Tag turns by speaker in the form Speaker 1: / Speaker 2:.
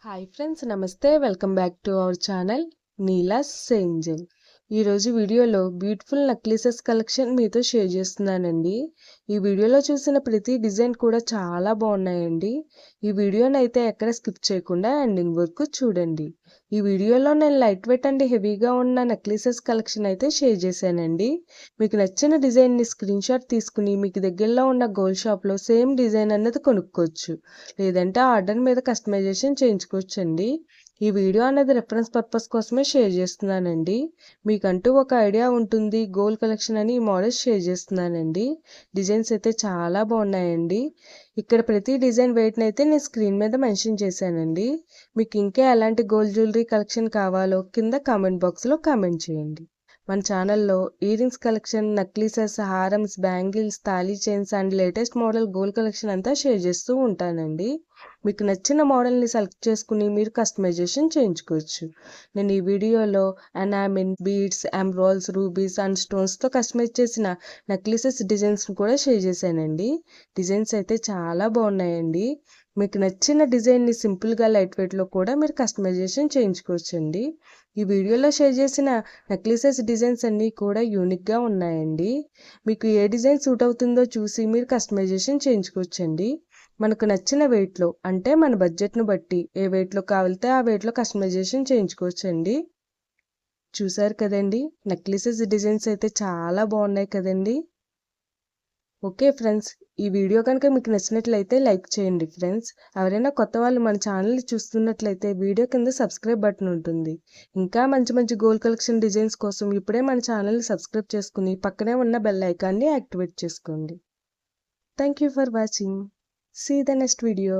Speaker 1: Hi friends, నమస్తే. Welcome back to our channel Neela's Angel. ఈరోజు వీడియోలో బ్యూటిఫుల్ నెక్లెసెస్ కలెక్షన్ మీతో షేర్ చేస్తున్నానండి. ఈ వీడియోలో చూసిన ప్రతి డిజైన్ కూడా చాలా బాగున్నాయండి. ఈ వీడియోని అయితే ఎక్కడ స్కిప్ చేయకుండా ఎండింగ్ వరకు చూడండి. ఈ వీడియోలో నేను లైట్ వెయిట్ అండ్ హెవీగా ఉన్న నెక్లెసెస్ కలెక్షన్ అయితే షేర్ చేశానండి. మీకు నచ్చిన డిజైన్ని స్క్రీన్ షాట్ తీసుకుని మీకు దగ్గరలో ఉన్న గోల్డ్ షాప్లో సేమ్ డిజైన్ అన్నది కొనుక్కోవచ్చు, లేదంటే ఆర్డర్ మీద కస్టమైజేషన్ చేయించుకోవచ్చండి. ఈ వీడియో అనేది రెఫరెన్స్ పర్పస్ కోసమే షేర్ చేస్తున్నానండి. మీకంటూ ఒక ఐడియా ఉంటుంది గోల్డ్ కలెక్షన్ అని ఈ మోడల్స్ షేర్ చేస్తున్నానండి. డిజైన్స్ అయితే చాలా బాగున్నాయండి. ఇక్కడ ప్రతి డిజైన్ వెయిట్ని అయితే నేను స్క్రీన్ మీద మెన్షన్ చేశానండి. మీకు ఇంకా ఎలాంటి గోల్డ్ జ్యువెలరీ కలెక్షన్ కావాలో కింద కామెంట్ బాక్స్లో కామెంట్ చేయండి. మన ఛానల్లో ఇయర్ రింగ్స్ కలెక్షన్, నక్లీసెస్, హారమ్స్, బ్యాంగిల్స్, తాళీ chains and latest model gold collection అంతా షేర్ చేస్తూ ఉంటానండి. మీకు నచ్చిన మోడల్ని సెలెక్ట్ చేసుకుని మీరు కస్టమైజేషన్ చేయించుకోవచ్చు. నేను ఈ వీడియోలో enamel, beads, emeralds, rubies and స్టోన్స్తో కస్టమైజ్ చేసిన నెక్లెసెస్ డిజైన్స్ని కూడా షేర్ చేశానండి. డిజైన్స్ అయితే చాలా బాగున్నాయండి. మీకు నచ్చిన డిజైన్ని సింపుల్గా లైట్ వెయిట్లో కూడా మీరు కస్టమైజేషన్ చేయించుకోవచ్చండి. ఈ వీడియోలో షేర్ చేసిన నెక్లెసెస్ డిజైన్స్ అన్నీ కూడా యూనిక్గా ఉన్నాయండి. మీకు ఏ డిజైన్ సూట్ అవుతుందో చూసి మీరు కస్టమైజేషన్ చేయించుకోవచ్చండి. మనకు నచ్చిన వెయిట్లో, అంటే మన బడ్జెట్ను బట్టి ఏ వెయిట్లో కావాలితే ఆ వెయిట్లో కస్టమైజేషన్ చేయించుకోవచ్చండి. చూసారు కదండి, నెక్లెసెస్ డిజైన్స్ అయితే చాలా బాగున్నాయి కదండి. ఓకే ఫ్రెండ్స్, ఈ వీడియో కనుక మీకు నచ్చినట్లయితే లైక్ చేయండి ఫ్రెండ్స్. ఎవరైనా కొత్త వాళ్ళు మన ఛానల్ని చూస్తున్నట్లయితే వీడియో కింద సబ్స్క్రైబ్ బటన్ ఉంటుంది. ఇంకా మంచి మంచి గోల్డ్ కలెక్షన్ డిజైన్స్ కోసం ఇప్పుడే మన ఛానల్ని సబ్స్క్రైబ్ చేసుకుని పక్కనే ఉన్న బెల్ ఐకాన్ని యాక్టివేట్ చేసుకోండి. Thank you for watching. See the next video.